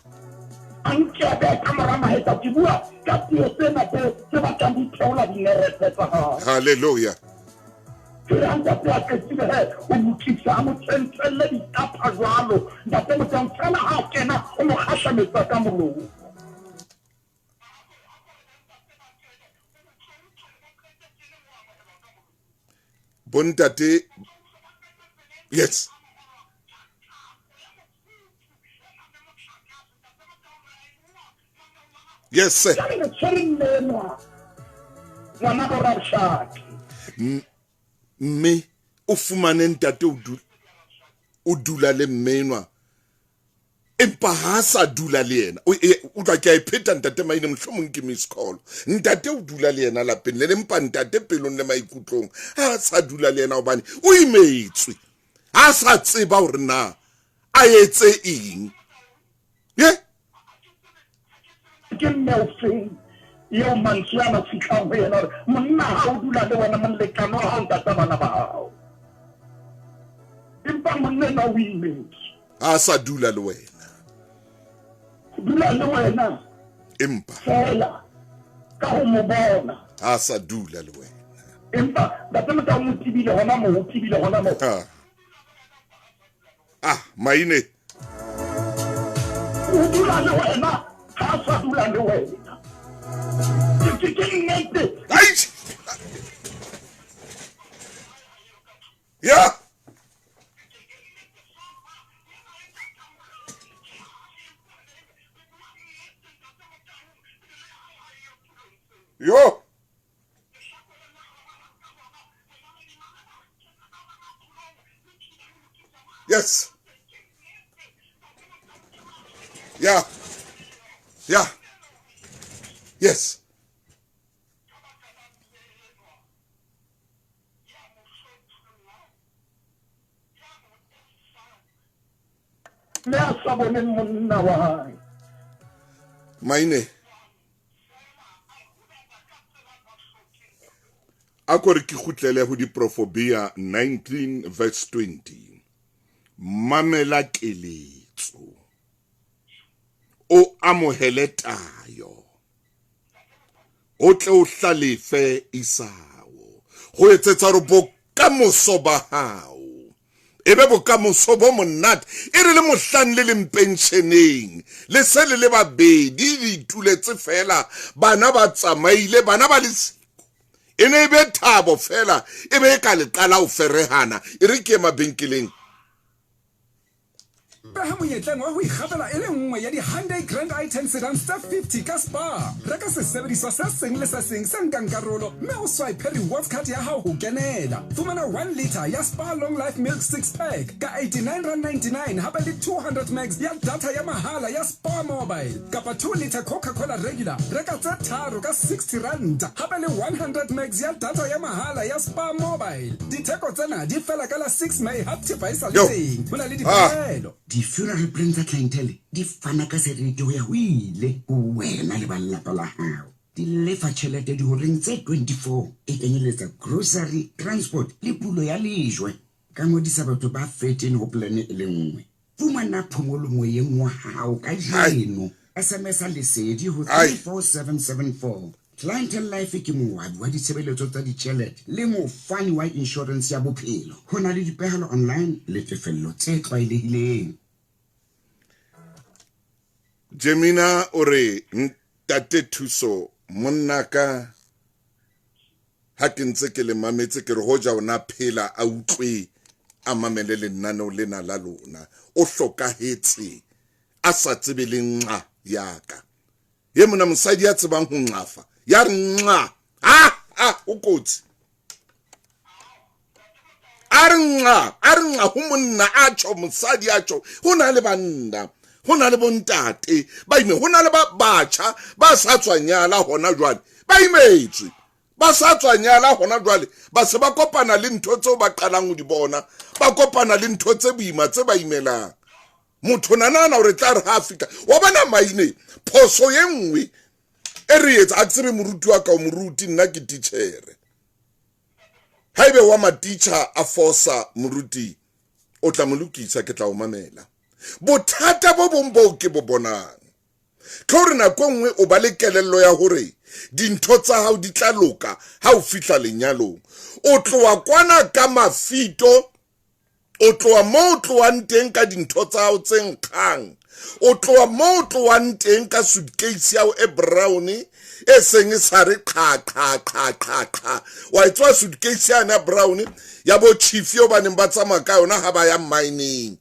D: anche a camera maheta di bua ka tio sena se ba tla di theola di neretse tsa ha
A: hallelujah
D: Tiranda pia ke sibe o mutisa mo tsentele di tapa jwalo ntate mo tsana ha kena o mo khasha metsa ka molo
A: bontate yes yes sir me o fumane ntate o dula le mmenwa empa ha sa dula le yena o tla ke a ipheta ntate Maine mohlomong ke miss call ntate o dula le yena lapeng le empa ntate pelong le maikutlong ha sa dula le yena hobane o imetswe ha sa tseba hore na a etse eng ye
D: ke Nelson yo mantsana fika ho yena monna ha o dula le wena molekano ha o ntata bana ba hao impa monna na o imetswe
A: ha sa dula le wena
D: dula le wena
A: empa
D: fela ka ho mo bona
A: ha sa dula le wena
D: empa ba tsama ka mo tibile hona mo
A: Maine
D: o dula le wena ha sa dula le wena
A: yeah yo yes yeah yes Maine akore ke khutlele ho diprofobia 19 verse 20 mamela keletso o amohele tayo o tle o hlalefe isawo ho etsetsa re bokamoso ba hao ebe bokamoso bo monate e re le mohlang le lempensioneng le se le babedi di tuletse fela bana ba tsamaile bana ba le ene be thabo fela ebe ka le qala o ferehana e re ke mabenkeleng
F: beha monyetleng wa ho ikgapela e le nngwe ya di-Hyundai Grand i10 Sedan Step 50 ka Spar. Reka sesebediswa se seng le se seng se nkang karolo mme o swipe rewards card ya hao ho kenela. Fumana 1 litre ya Spar Long Life Milk 6-pack ka R89.99 hape le 200 megs ya data ya mahala ya Spar Mobile. Kapa 2 litre Coca-Cola regular. Reka tse tharo ka R60 hape le 100 megs ya data ya mahala ya Spar Mobile. Ditheko tsena di fela ka la 6 May haptifa isa le teng. Hona le dipehelo.
C: Di-funeral plan tsa clientele di fana ka seriti ho ya ho ile ho wena le ba lelapa la hao. Di lefa tjhelete di horeng tse 24 e kenyeletsa grocery, transport le pulo ya lejwe. Ka ngodisa batho ba 13 ho plane e le nngwe. Fumana phomolo moyeng wa hao ka jeno. SMS a lesedi ho 34774. Clientele Life ke moabi wa ditshebeletso tsa ditjhelete le mofani wa insurance ya bophelo. Ho na le dipehelo online le tefello tse tlwaelehileng.
A: Jemina ore ntate Thuso monnaka ha ke ntse ke le mametse ke re ho ja ona phela a utlwe a mamele le nnano lena la lona o hlokahetse a sa tsebeleng nqa yaka ye mona mosadi ya tsebang ho nqafa ya re nqa o kotsi a re nqa ho monna a tjho mosadi a tjho ho na le banna ho na le bontate ba ime ho na le ba batjha ba sa tswanyala hona jwale ba imetswe ba sa tswanyala hona jwale ba se ba kopana le ntho tseo ba qalang ho di bona ba kopana le ntho tse boima tse ba imelang motho nana o re tla re ha Afrika wa bana maine phoso ye nngwe e re etsa a tsebe moruti wa ka o moruti nna ke teacher haibe wa ma teacher a forsa moruti o tla molukisa ke tla o mamela bothata bo bombo ke bo bonang ka hore nako nngwe o ba le kelello ya hore dintho tsa hao di tla loka ha o fihla lenyalong o tloa kwana ka mafito o tloa mo o tloang teng ka dintho tsa hao tse nkgang o tloa mo o tloang teng ka suitcase ya hao e brown e seng e sa re qha wa etswa suitcase ya brown ya bo chief yo ba neng ba tsamaya ka yona ha ba ya mining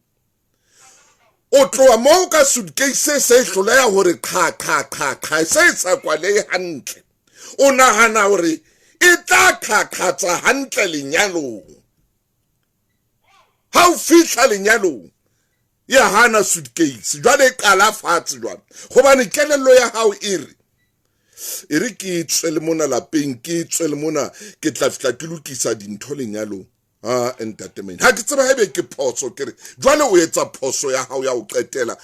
A: o tloa mo ka suitcase se hloleha hore qha se sa kwale hantle o nahana hore e tla qhaqhatsa hantle lenyalong ha o fihla lenyalong ya hana suitcase jwale qala fatshe jwale hobane kelello ya hao e re ke tswele mona lapeng ke tswele mona ke tla fihla ke lokisa dintho lenyalong entertainment ha ke tseba haebe ke phoso kere jwale o etsa phoso ya hao ya o qetela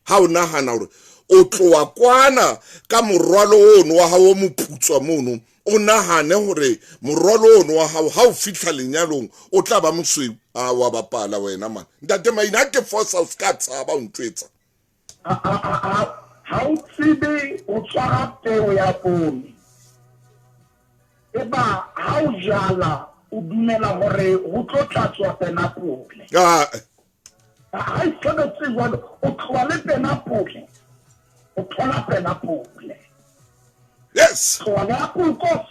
A: ha o nahana hore o tloa kwana ka morwalo ono wa hao moputswa mono o nahane hore morwalo ono wa hao ha o fihla lenyalong o tla ba mosweu wa bapala wena man ntate maina ke forsa o ska tsaba o ntwetsa
D: ha o tsebe o tshwara peo ya poone eba ha o jala o dumela hore ho tlo tlatswa penapole ha e tshwanetse jwalo o tloa le penapole o thola penapole
A: yes
D: tloa le apolkos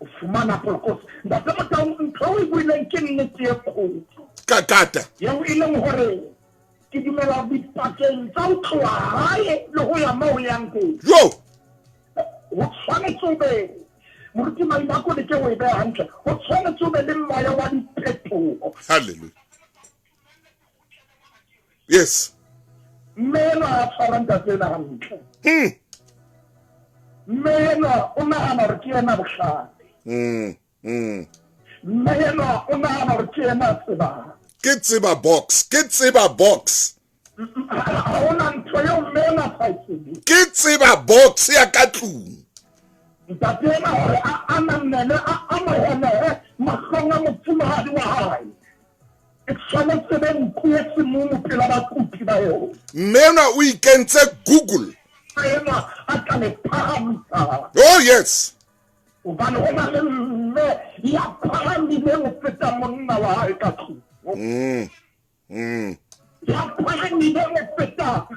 D: o fumana apolkos ntate motho ntho o e buileng ke nnete e kgolo
A: kakata
D: yeo e leng hore ke dumela dipakeng tsa o tloa hae le ho ya moo yang teng
A: yo
D: o tshwanetse o be moruti maina ko le ke o e beha hantle o tshwanetse o be le moya wa diphetoho
A: hallelujah yes
D: mmena a tshwara ntatena hantle mmena o nahana hore ke yena bohlale mmena o nahana hore ke yena tsebang
A: ke tseba box
D: ha ona ntho eo mmena sa itsebe
A: ke tseba box ya ka tlung
D: ntatena hore a mamele a mohone mahlonga mofumahadi wa hae e tshwanetse be nku e semomo pela bakupi ba eo
A: mmena o ikentse Google
D: ena a tla le phahamisa
A: oh yes
D: hobane ho na le mme ya phahamile ho feta monna wa hae ka tlung ya phahamile ho feta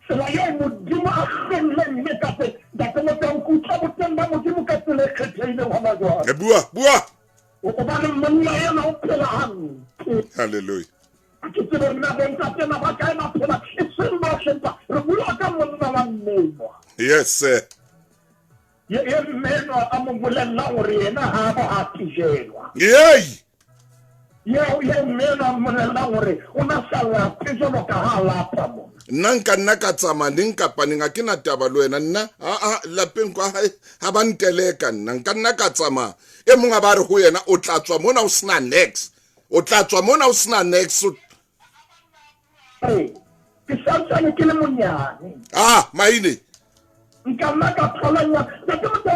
D: tsela eo modimo a kgenne mme kape ntate motho o utlwa boteng ba modimo ka tsela e kgethehileng hona jwale
A: bua
D: hobane monna ena o phela hantle
A: hallelujah
D: ke tsebe nna bontate na ba kae na phela e seng ba shempa re bua ka monna wa mmenwa
A: Yes, sir.
D: ye mmenwa a mo bolella gore yena ha ba a tijelwa
A: Yay!
D: ye mmenwa mo bolella gore o na sa lape jalo ka ha lapa mo
A: Nna ka tsama ning kapa ning a ke na taba le wena nna lapeng kwa ha ba nteleka nna ka tsama e monga ba re go yena o tla tswa mona o sna next o tla tswa mona o sna next
D: ke santsane ke le monyane
A: maine
D: nka nna ka tlhalanya ke motho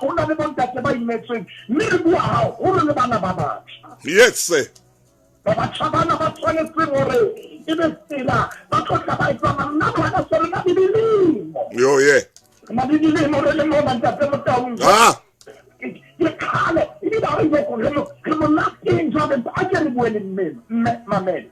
D: ona le bontate ba imetsweng mme re bua hao o re le bana ba batjha
A: yes sir
D: ba batjha bana ba tshwanetse gore e be tsela ba tlotla ba etsa manna bana se re na dilemo
A: yo ye
D: na dilemo re le mo bontate motaung ke khale e ba re go re mo nakeng jwa ba ke re buele mme mamele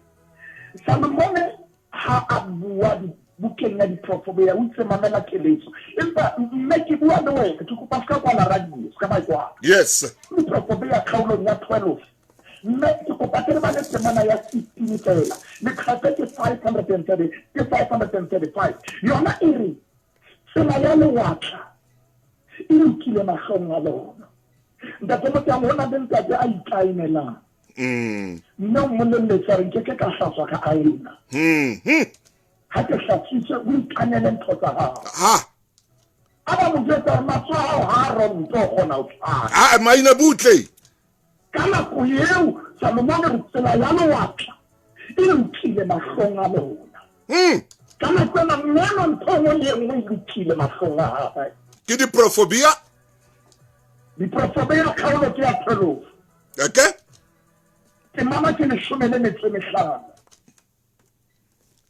D: sa mmone ha abua bukeng ya diprofobia o itse mamela keletso empa mme ke bua le wena ke kopa ska kwa la radio ska ba kwa
A: yes
D: diprofobia khaulong ya 12 mme ke kopa ke ba le semana ya 16 fela le khate ke 535 yona iri sena ya le watla iri kile magong a lona ntate mo tsa mona le ntate a ikainela no mo le tsare ke ka hlatswa ka aina ha ke hlatsitse o ikanele ntho tsa gago aba mo jetsa matshwao ha ro ntho gona o tshwana
A: maina butle
D: kana go yeo Salomon re tsela ya lowatla e ntile mahlong a lona kana tsena mmeno ntho le nngwe e ntile mahlong a hae
A: ke diprofobia
D: khaolo ke ya phelo
A: okay
D: ke mama ke le shumele metse mehlano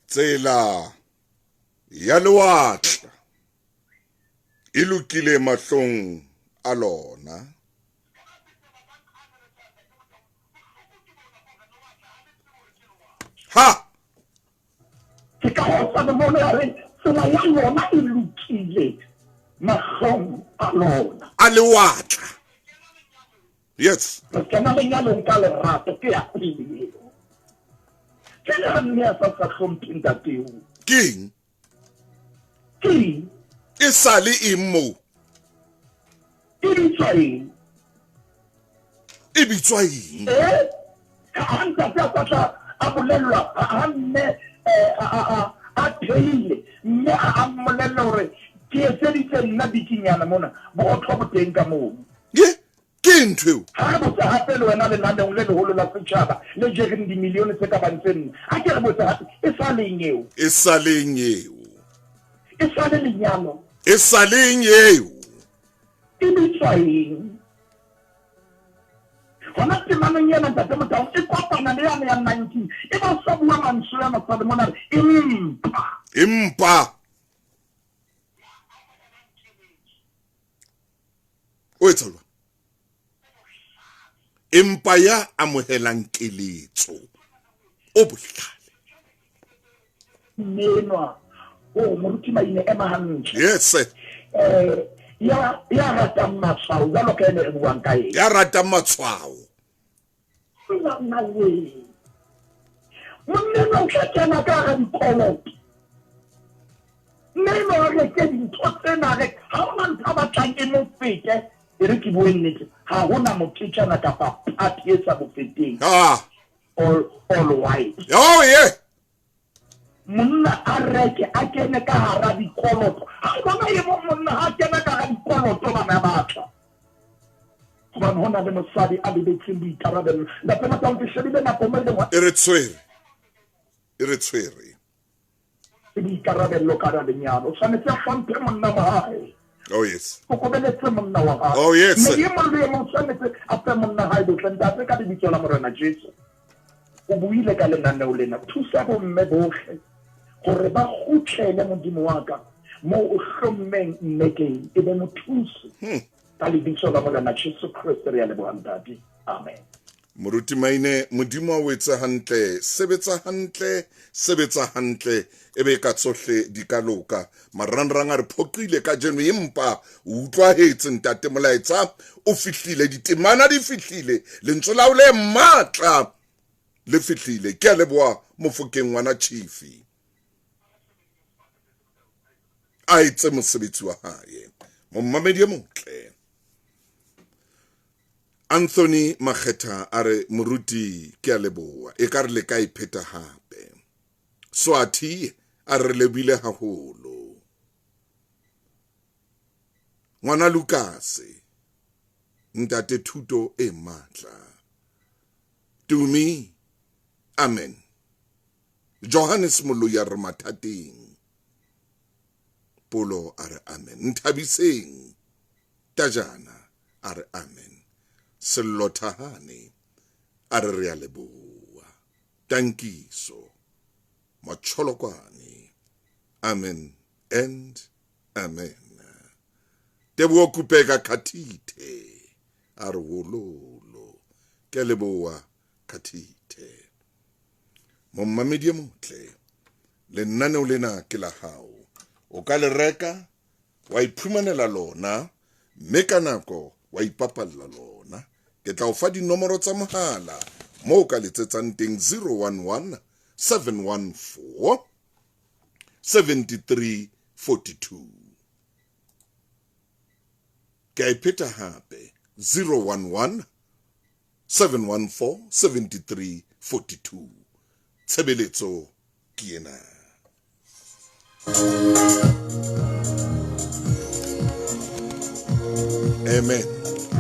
A: tsela ya lewatla e lokile mahlong a lona
D: ke ka hotsa le mona ya re tsela ya lona e lokile mahlong a lona
A: a lewatla yes
D: re kena lenyalong ka lerato ke ya pele ke le nne ya sa hlompeng tateo
A: king
D: ke
A: e sale immo
D: e
A: bitswa eng
D: ka hanta tsa tsa a bolelwa a nne a theile mme a mmolella gore ke etseditse nna bikinyana mona bogotlo boteng ka moo
A: ke ntho
D: ha re botse hape le wena lenaneng le leholo la setšhaba le jereng dimilione tse ka bang tse nne a ke re botse hape e saleng eo
A: e saleng eo
D: e sale lenyalo
A: e saleng eo
D: e bitswa eng hona temaneng yena ntate motao e kopana le yana ya 19 e ba sa bua mantswe ya masale mona
A: empa o etsalwa empa ya amohelang keletso o bohlale
D: menwa moruti maine ema hantle
A: yes
D: ya rata matshwao jalo ka ene e buang ka eng
A: ya rata matshwao
D: na we monna o tla ka ga dikoloto mme mo re ke dintho tsena re ha ona ntho ba tlang e mo fete e re ke bue nnete ha hona motitšana kapa party e sa bofeteng all white
A: oh yeah
D: monna a reke a kene ka hara dikoloto ha bona ye monna ha kene ka hara dikoloto bana batla ba hona le mosadi a lebetseng boikarabelo la pena tsa go shebile na pomele wa
A: e re tswere
D: boikarabelo ka ra lenyalo tshwanetse a hlomphe monna wa hae
A: oh yes
D: o kobeletse monna wa hae
A: oh yes
D: mme ye mo le mo tshwanetse a fe monna hae botlenta ka lebitso la morena Jesu o buile ka lenaneo lena thusa bo mme bohle gore ba khutlele modimo wa ka mo o hlommeng mmekeng e be mothusi ka lebitso la morena Jesu Kristo re ya lebohantati amen
A: moruti maine modimo a wetse hantle sebetsa hantle ebe ka tsohle di ka loka marangrang a re phokile ka jeno empa o utlwahetse ntate molaetsa o fihlile ditemana di fihlile lentswe la o le matla le fihlile ke a leboa Mofokeng ngwana Chiefy a itse mosebetsi wa hae mommamedi motle Anthony Makgetha are moruti ke a leboa e ka re le ka ipheta hape Swati a re lebile haholo ngwana Lucas ntate thuto e matla Tumi amen Johannes Moloya re mathateng Polo are amen Nthabiseng Tajana are amen Selotahane are re a leboa Tankiso Macholokwane amen and amen Teboho Kupeka Khatite are wololo ke leboa Khatite mommamedi motle lenaneo lena ke la hao o ka le reka wa iphumanela lona mme ka nako wa ipapalla lona ke tla o fa dinomoro tsa mohala mo ka letsetsang teng 011 714 7342 ke a ipheta hape 011 714 7342 Tshebeletso ke ena Amen